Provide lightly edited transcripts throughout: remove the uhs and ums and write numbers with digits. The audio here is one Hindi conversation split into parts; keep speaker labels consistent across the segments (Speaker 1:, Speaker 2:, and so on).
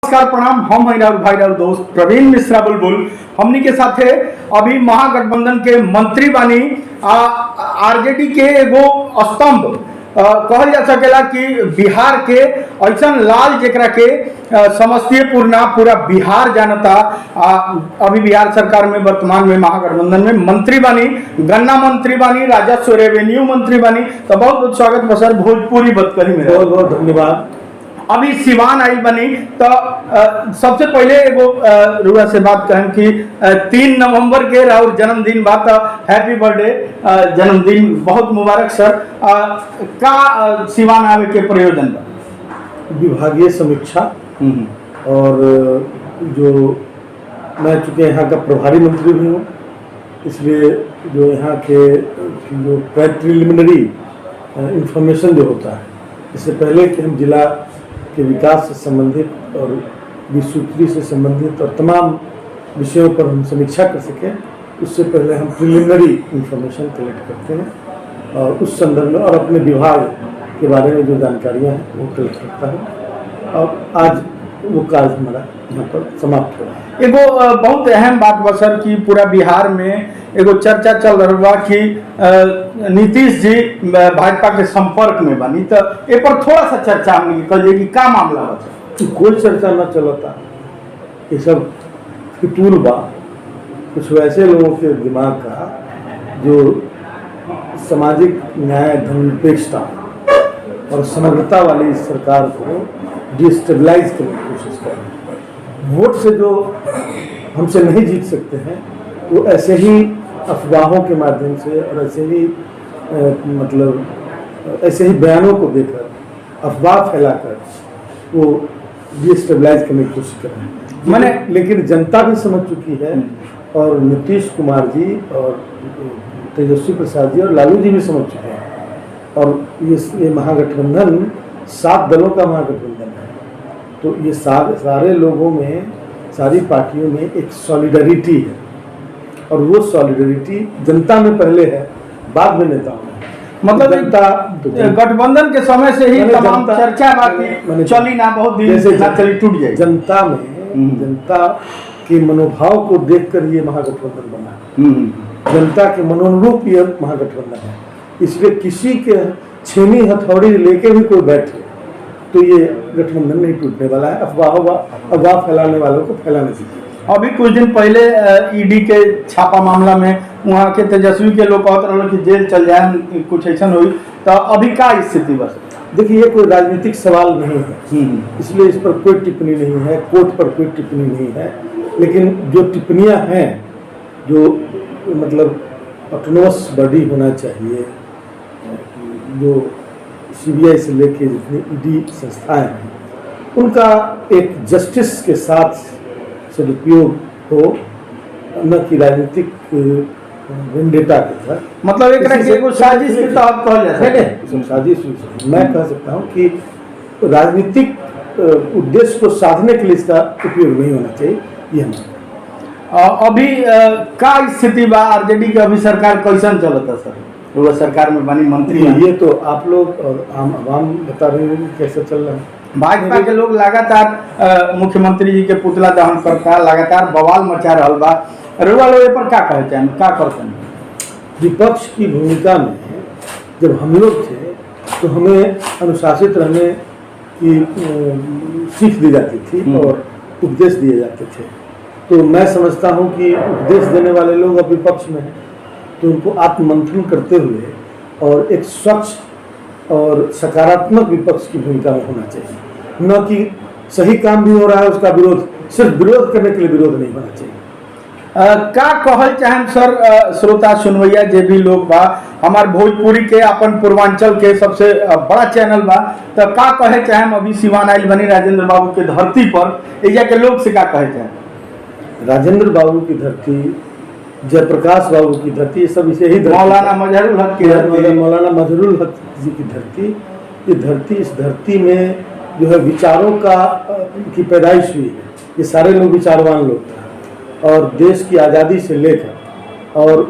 Speaker 1: नमस्कार प्रणाम। हम हैं राहुल भाई, राहुल दोस्त प्रवीण मिश्रा बुलबुल। हमनी के साथ है अभी महागठबंधन के मंत्री बानी आरजेडी के एगो स्तंभ कहल जा सकेला कि बिहार के ऐसा लाल जेकरा के समस्तीपुर ना पूरा बिहार जानता। अभी बिहार सरकार में वर्तमान में महागठबंधन में मंत्री बानी, गन्ना मंत्री बानी, राजस्व रेवेन्यू मंत्री बानी। तो बहुत बहुत स्वागत बसर भोजपुरी बतकरी में।
Speaker 2: बहुत बहुत धन्यवाद।
Speaker 1: अभी सिवान आई बनी तो सबसे पहले एगो रुआ से बात कहें कि 3 नवंबर के राहुल जन्मदिन बात। हैप्पी बर्थडे, जन्मदिन बहुत मुबारक सर। का सिवान आवे के प्रयोजन बा?
Speaker 2: विभागीय समीक्षा और जो मैं चूँकि यहाँ का प्रभारी मंत्री भी हूँ, इसलिए जो यहाँ के जो प्रिलिमिनरी इंफॉर्मेशन जो होता है, इससे पहले कि हम जिला के विकास से संबंधित और विसूत्री से संबंधित और तमाम विषयों पर हम समीक्षा कर सकें, उससे पहले हम प्रिलिमिनरी इंफॉर्मेशन कलेक्ट करते हैं और उस संदर्भ में और अपने विभाग के बारे में जो जानकारियाँ हैं वो कलेक्ट करता है। और आज वो कार्य हमारा यहाँ पर समाप्त हो रहा है।
Speaker 1: एगो बहुत अहम बात बसर कि पूरा बिहार में एगो चर्चा चल रहा बा कि नीतीश जी भाजपा के संपर्क में बनी। तो ए पर थोड़ा सा चर्चा हमने कहिए कि का मामला बा?
Speaker 2: कोई चर्चा न चलता, ये सब फितूल बा। कुछ वैसे लोगों के दिमाग का जो सामाजिक न्याय, धर्मनिरपेक्षता और समग्रता वाली सरकार को डिस्टेबलाइज करने की कोशिश कर रहे हैं। वोट से जो हमसे नहीं जीत सकते हैं वो ऐसे ही अफवाहों के माध्यम से और ऐसे ही ऐसे ही बयानों को देकर, अफवाह फैलाकर वो डिस्टेबलाइज करने की कोशिश कर रहे हैं। मैंने लेकिन जनता भी समझ चुकी है और नीतीश कुमार जी और तेजस्वी प्रसाद जी और लालू जी भी समझ चुके हैं। और ये महागठबंधन 7 दलों का महागठबंधन है, तो ये सारे लोगों में, सारी पार्टियों में एक सॉलिडरिटी है और वो सॉलिडरिटी जनता में पहले है, बाद में नेताओं में।
Speaker 1: मतलब गठबंधन के समय से ही तमाम चर्चा बाकी चली ना, बहुत दिन से चली टूट जाए।
Speaker 2: जनता में जनता के मनोभाव को देखकर ये महागठबंधन बना। जनता के मनोनुरूप ये महागठबंधन है। इसलिए किसी के छेनी हथौड़ी लेके भी कोई बैठे तो ये गठबंधन नहीं टूटने वाला है। अफवाह फैलाने वालों को फैलाने दीजिए।
Speaker 1: अभी कुछ दिन पहले ईडी के छापा मामला में वहाँ के तेजस्वी के लोग कहते रहे कि जेल चल जाए, कुछ ऐसा हुई। तो अभी क्या स्थिति बस?
Speaker 2: देखिए, ये कोई राजनीतिक सवाल नहीं है, इसलिए इस पर कोई टिप्पणी नहीं है, कोर्ट पर कोई टिप्पणी नहीं है। लेकिन जो टिप्पणियाँ हैं, जो मतलब ऑटोनोमस बॉडी होना चाहिए, जो सीबीआई से लेके जितनी ईडी संस्थाएं हैं, उनका एक जस्टिस के साथ सदुपयोग हो, न कि राजनीतिक वेंडेटा के तहत।
Speaker 1: मतलब एक साजिश के तहत कहल जाता है।
Speaker 2: साजिश मैं कह सकता हूँ कि राजनीतिक उद्देश्य को साधने के लिए इसका उपयोग नहीं होना चाहिए। ये हम
Speaker 1: अभी का स्थिति बा आरजेडी की? अभी सरकार कैसन चलता सर? वो सरकार में बनी मंत्री
Speaker 2: ये तो आप लोग और आम बता रहे हैं कैसे चल रहा है।
Speaker 1: भाजपा के लोग लगातार मुख्यमंत्री जी के पुतला दहन करता, लगातार बवाल मचा रहा बा। रुआ लोग पर क्या कहते हैं, क्या करते हैं?
Speaker 2: विपक्ष की भूमिका में जब हम लोग थे तो हमें अनुशासित रहने की सीख दी जाती थी और उपदेश दिए जाते थे। तो मैं समझता हूँ कि उपदेश देने वाले लोग अब विपक्ष में हैं, तो उनको आत्ममंथन करते हुए और एक स्वच्छ और सकारात्मक विपक्ष की भूमिका में होना चाहिए, न कि सही काम भी हो रहा है उसका विरोध, सिर्फ विरोध करने के लिए विरोध नहीं होना चाहिए।
Speaker 1: का कहल चाहे सर श्रोता सुनवैया जे भी लोग बा, हमार भोजपुरी के अपन पूर्वांचल के सबसे बड़ा चैनल बा, तो का कहे चाहे अभी सिवान आइल बनी राजेंद्र बाबू के धरती पर, एजा के लोग से का कहे चाहे?
Speaker 2: राजेंद्र बाबू की धरती, जयप्रकाश बाबू की धरती, ये सब इसे ही
Speaker 1: मौलाना मजहरुल हक की धरती,
Speaker 2: मौलाना मजहरुल हक जी की धरती, ये धरती, इस धरती में जो है विचारों की पैदाइश हुई है। ये सारे लोग विचारवान लोग थे और देश की आज़ादी से लेकर और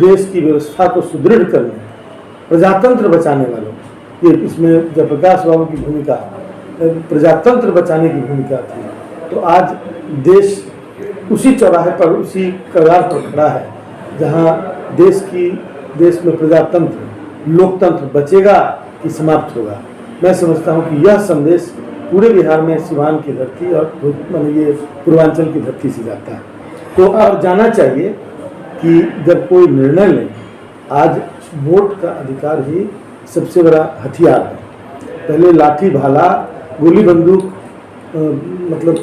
Speaker 2: देश की व्यवस्था को सुदृढ़ करने, प्रजातंत्र बचाने वालों, ये इसमें जयप्रकाश बाबू की भूमिका प्रजातंत्र बचाने की भूमिका थी। तो आज देश उसी चौराहे पर, उसी कगार पर खड़ा है जहां देश में प्रजातंत्र, लोकतंत्र बचेगा कि समाप्त होगा। मैं समझता हूं कि यह संदेश पूरे बिहार में सिवान की धरती और ये पूर्वांचल की धरती से जाता है। तो और जाना चाहिए कि जब कोई निर्णय ले, आज वोट का अधिकार ही सबसे बड़ा हथियार है। पहले लाठी भाला गोली बंदूक मतलब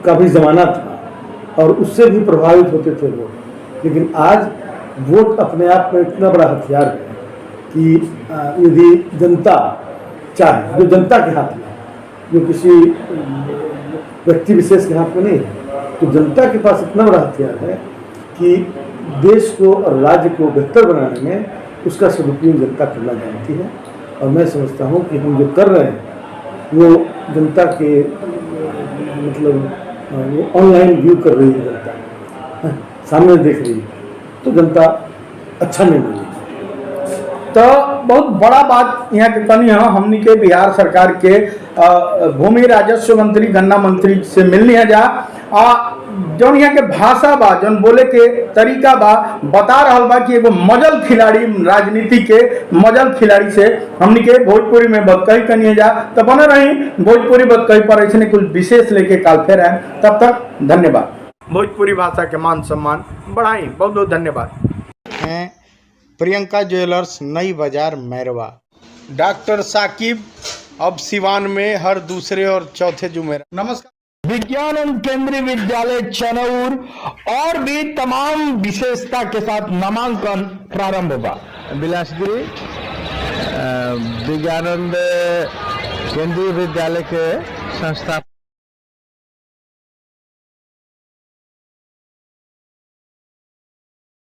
Speaker 2: का भी जमाना था और उससे भी प्रभावित होते थे लोग, लेकिन आज वोट अपने आप में इतना बड़ा हथियार है कि यदि जनता चाहे, जो जनता के हाथ में, जो किसी व्यक्ति विशेष के हाथ में नहीं है, तो जनता के पास इतना बड़ा हथियार है कि देश को और राज्य को बेहतर बनाने में उसका सदुपयोग जनता करना जानती है। और मैं समझता हूँ कि हम जो कर रहे हैं वो जनता के मतलब वो ऑनलाइन व्यू कर रही है, जनता सामने देख रही है, तो जनता अच्छा नहीं मिलेगी।
Speaker 1: तो बहुत बड़ा बात यहाँ के कनी है, हमनी के बिहार सरकार के भूमि राजस्व मंत्री, गन्ना मंत्री से मिलनी है जा जौन यहाँ के भाषा बा, जौन बोले के तरीका बा, बता रहा बा कि एगो मजल खिलाड़ी, राजनीति के मजल खिलाड़ी से हमनी के भोजपुरी में बतकही कनी है जा। तो बने रही भोजपुरी बतकही पर ऐसे कुछ विशेष लेके काल फिर आए, तब तक धन्यवाद। भोजपुरी भाषा के मान सम्मान बढ़ाई, बहुत बहुत धन्यवाद।
Speaker 3: प्रियंका ज्वेलर्स, नई बाजार, मैरवा। डॉक्टर साकिब अब सिवान में हर दूसरे और चौथे जुमेरा।
Speaker 1: नमस्कार। विज्ञान केंद्रीय विद्यालय चनौर और भी तमाम विशेषता के साथ नामांकन प्रारंभ होगा।
Speaker 4: बिलासपुरी विज्ञानंद केंद्रीय विद्यालय के संस्था